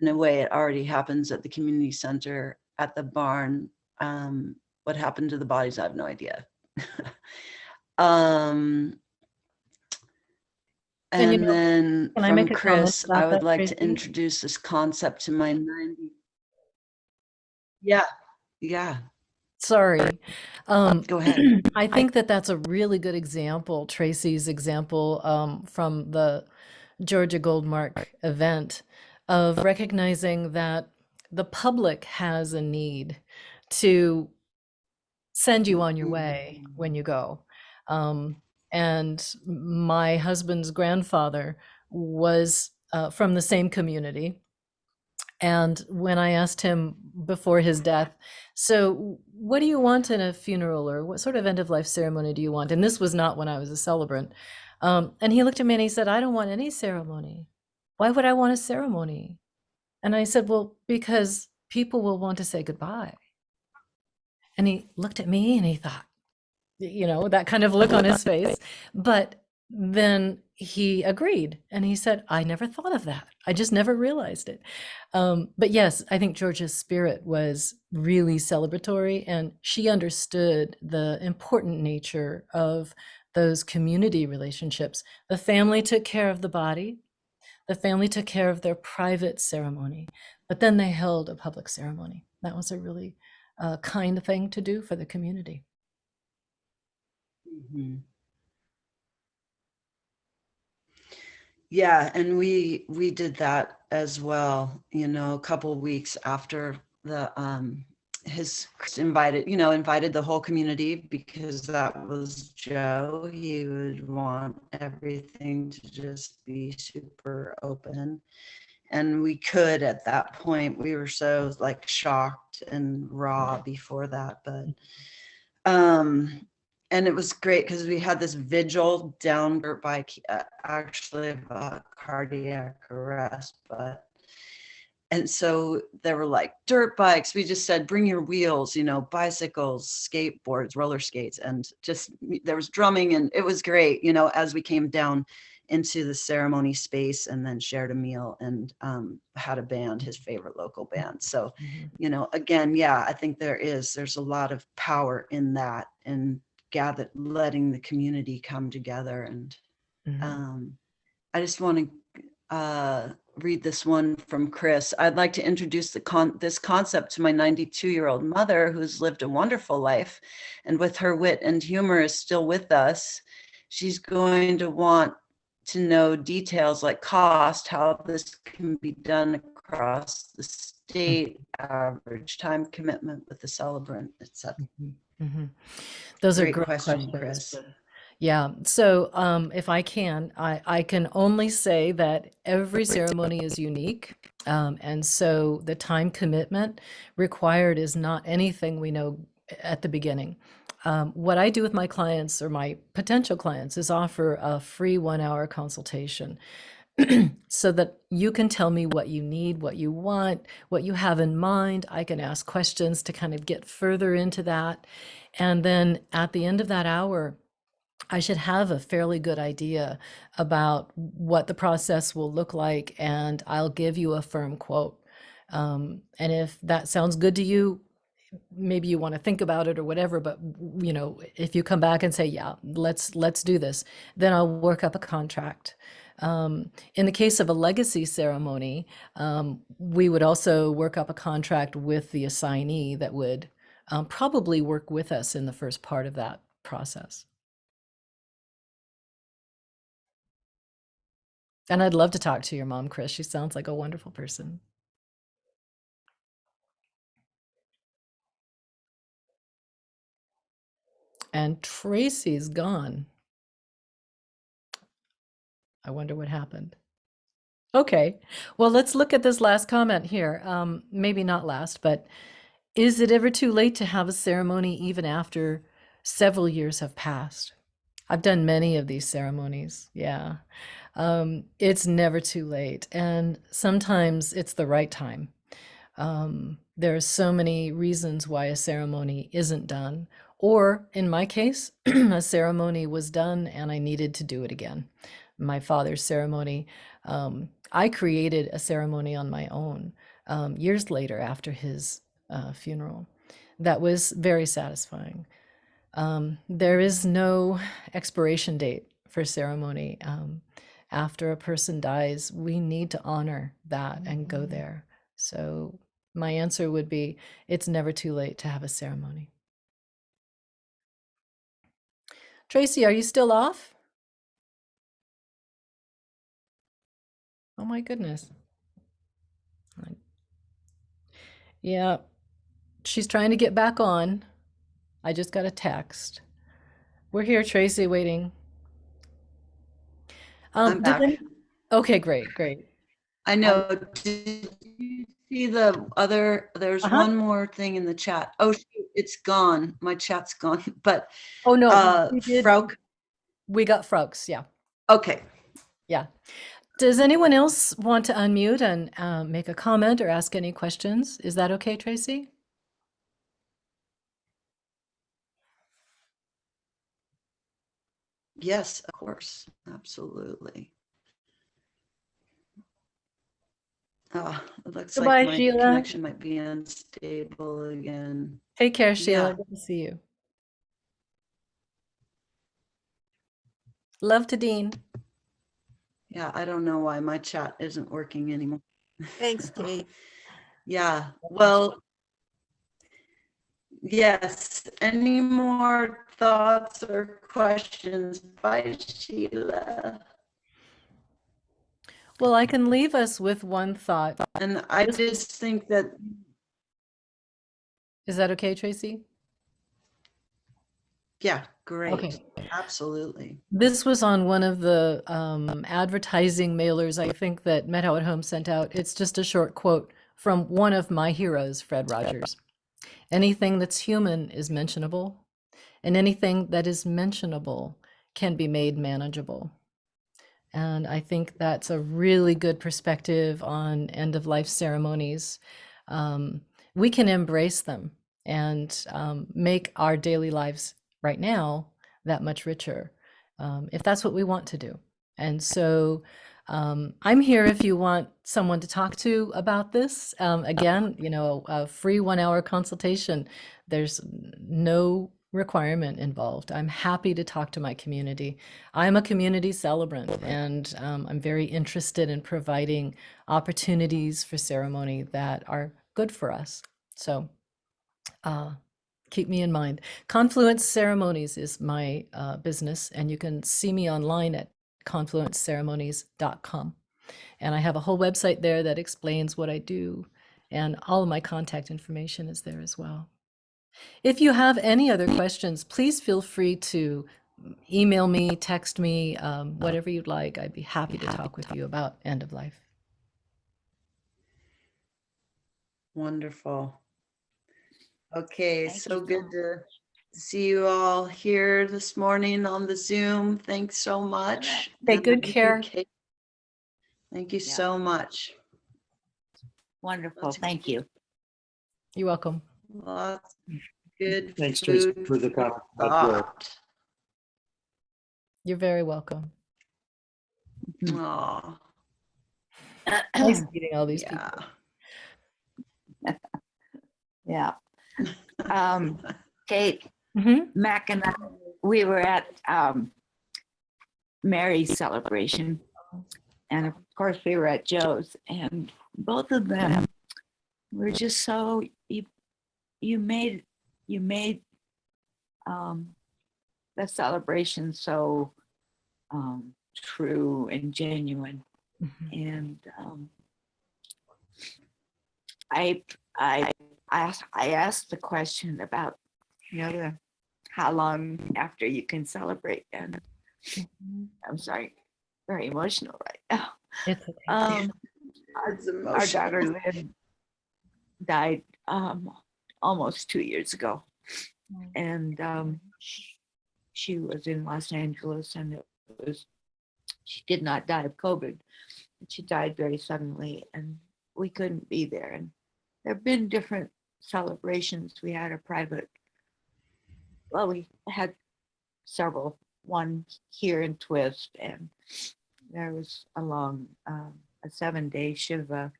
In a way, it already happens at the community center, at the barn. What happened to the bodies, I have no idea. And And then can I from make a comment Chris, I about would that, like to Tracy? introduce this concept to my 90. Yeah, yeah, Sorry. go ahead. I think that that's a really good example, Tracy's example from the Georgia Goldmark event, of recognizing that the public has a need to send you on your way when you go. Um, and my husband's grandfather was from the same community. And when I asked him before his death, so what do you want in a funeral, or what sort of end of life ceremony do you want? And this was not when I was a celebrant. And he looked at me and he said, I don't want any ceremony. Why would I want a ceremony? And I said, well, because people will want to say goodbye. And he looked at me and he thought, you know, that kind of look on his face. But then he agreed and he said, I never thought of that. I just never realized it. But yes, I think Georgia's spirit was really celebratory, and she understood the important nature of those community relationships. The family took care of the body, the family took care of their private ceremony, but then they held a public ceremony. That was a really kind thing to do for the community. Mm-hmm. Yeah, and we did that as well, you know, a couple of weeks after the his invited the whole community because that was Joe. He would want everything to just be super open. And we could at that point, we were so like shocked and raw before that. But and it was great because we had this vigil down dirt bike, actually about cardiac arrest, but and so there were like dirt bikes. We just said, bring your wheels, bicycles, skateboards, roller skates, and just there was drumming, and it was great, as we came down into the ceremony space and then shared a meal and had a band, his favorite local band. So, again, yeah, I think there's a lot of power in that and letting the community come together. And I just want to read this one from Chris. I'd like to introduce this concept to my 92-year-old mother, who's lived a wonderful life, and with her wit and humor is still with us. She's going to want to know details like cost, how this can be done across the state, average time commitment with the celebrant, etc. Those are Great great question, questions. Chris. Yeah. So, if I can, I can only say that every ceremony is unique. And so the time commitment required is not anything we know at the beginning. What I do with my clients or my potential clients is offer a free 1 hour consultation so that you can tell me what you need, what you want, what you have in mind. I can ask questions to kind of get further into that. And then at the end of that hour, I should have a fairly good idea about what the process will look like, and I'll give you a firm quote. And if that sounds good to you, maybe you want to think about it or whatever, but if you come back and say, yeah, let's do this, then I'll work up a contract. In the case of a legacy ceremony, we would also work up a contract with the assignee that would probably work with us in the first part of that process. And I'd love to talk to your mom, Chris. She sounds like a wonderful person. And Tracy's gone. I wonder what happened. Okay. Well, let's look at this last comment here. Maybe not last, but is it ever too late to have a ceremony even after several years have passed? I've done many of these ceremonies. Yeah. It's never too late. And sometimes it's the right time. There are so many reasons why a ceremony isn't done. Or in my case, a ceremony was done and I needed to do it again. My father's ceremony, I created a ceremony on my own years later after his funeral. That was very satisfying. There is no expiration date for ceremony. After a person dies, we need to honor that and go there. So my answer would be, it's never too late to have a ceremony. Tracy, are you still off? Oh my goodness. Yeah, she's trying to get back on. I just got a text. We're here, Tracy, waiting. I'm back. Okay, great. I know. Did you see there's one more thing in the chat. Oh, shoot, it's gone. My chat's gone. But Oh no, we did. Frauk. We got Frauks, yeah. Okay. Yeah. Does anyone else want to unmute and make a comment or ask any questions? Is that okay, Tracy? Yes, of course. Absolutely. It looks Goodbye, like my Sheila. connection might be unstable again. Take care, Sheila. Yeah. Good to see you. Love to Dean. Yeah, I don't know why my chat isn't working anymore. Thanks, Kate. Yeah, well, yes. Any more thoughts or questions by Sheila? Well, I can leave us with one thought. And I just think that Is that okay, Tracy? Yeah, great. Okay. Absolutely. This was on one of the advertising mailers, I think, that Meadow at Home sent out. It's just a short quote from one of my heroes, Fred Rogers. Anything that's human is mentionable, and anything that is mentionable can be made manageable. And I think that's a really good perspective on end of life ceremonies. Um, we can embrace them and make our daily lives right now that much richer if that's what we want to do. And so I'm here if you want someone to talk to about this. Again, a free 1 hour consultation. There's no requirement involved. I'm happy to talk to my community. I'm a community celebrant, and I'm very interested in providing opportunities for ceremony that are good for us. So keep me in mind. Confluence Ceremonies is my business, and you can see me online at confluenceceremonies.com. And I have a whole website there that explains what I do, and all of my contact information is there as well. If you have any other questions, please feel free to email me, text me, whatever you'd like. I'd be happy to talk with you about end of life. Wonderful. Okay, Thank so you good to see you all here this morning on the Zoom. Thanks so much. Take good Thank you, care. Kate. Thank you Yeah. so much. Wonderful. Lots of Thank you. You're welcome. Lots of good Thanks, Tracy, food for the for comment about Joe. thought. You're very welcome. Aw, Nice meeting all these yeah. people. Yeah. Kate, Mhm. Mac and I, we were at Mary's celebration. And of course, we were at Joe's, and both of them were just so, you made the celebration so true and genuine. Mhm. And I asked the question about, how long after you can celebrate, and Mhm. I'm sorry, very emotional right now. It's okay. It's Our emotional. daughter Lynn died almost 2 years ago, and she was in Los Angeles, and she did not die of COVID, but she died very suddenly, and we couldn't be there. And there have been different celebrations. We had a private, well, we had several, one here in Twist, and there was a 7-day Shiva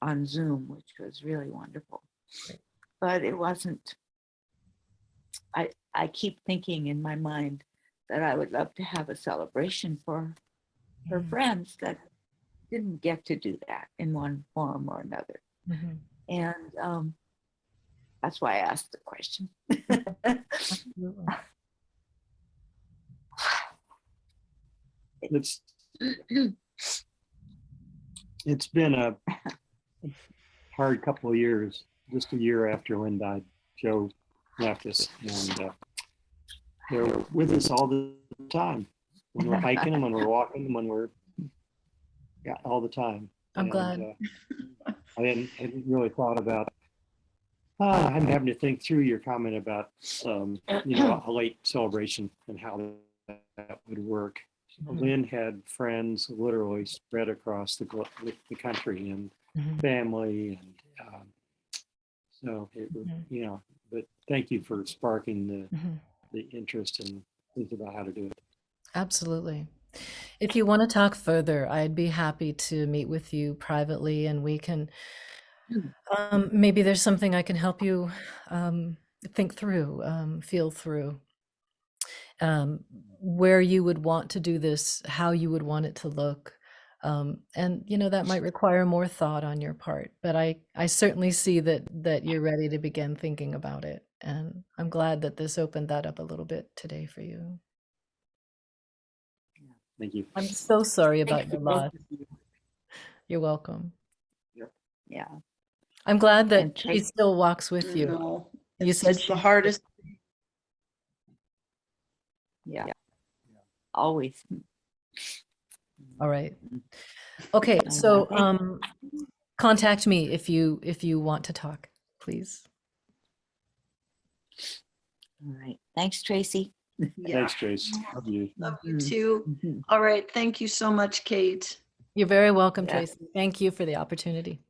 on Zoom, which was really wonderful. But it wasn't, I keep thinking in my mind that I would love to have a celebration for her friends that didn't get to do that in one form or another. Mhm. And that's why I asked the question. Absolutely. It's been a hard couple of years. Just a year after Lynn died, Joe left us, and they're with us all the time. When we're hiking, and when we're walking, and when we're all the time. I'm glad. I hadn't really thought about. I'm having to think through your comment about a late celebration and how that would work. Mhm. Lynn had friends literally spread across the country, and Mhm. family, and so it was, Mhm. But thank you for sparking Mhm. the interest and thinking about how to do it. Absolutely. If you want to talk further, I'd be happy to meet with you privately, and we can maybe there's something I can help you think through, feel through, where you would want to do this, how you would want it to look. And that might require more thought on your part, but I certainly see that you're ready to begin thinking about it. And I'm glad that this opened that up a little bit today for you. Thank you. I'm so sorry about your loss. You're welcome. Yeah. I'm glad that And she Tracy- still walks with you. No, You it's said just the she- hardest. Yeah. Always. All right. Okay, so contact me if you want to talk, please. All right. Thanks, Tracy. Yeah, Thanks, Trace. Love you. love you too. All right, thank you so much, Kate. You're very welcome, Yeah. Tracy. Thank you for the opportunity.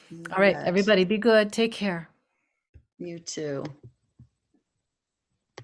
You All right, bet. everybody, be good. Take care. You too.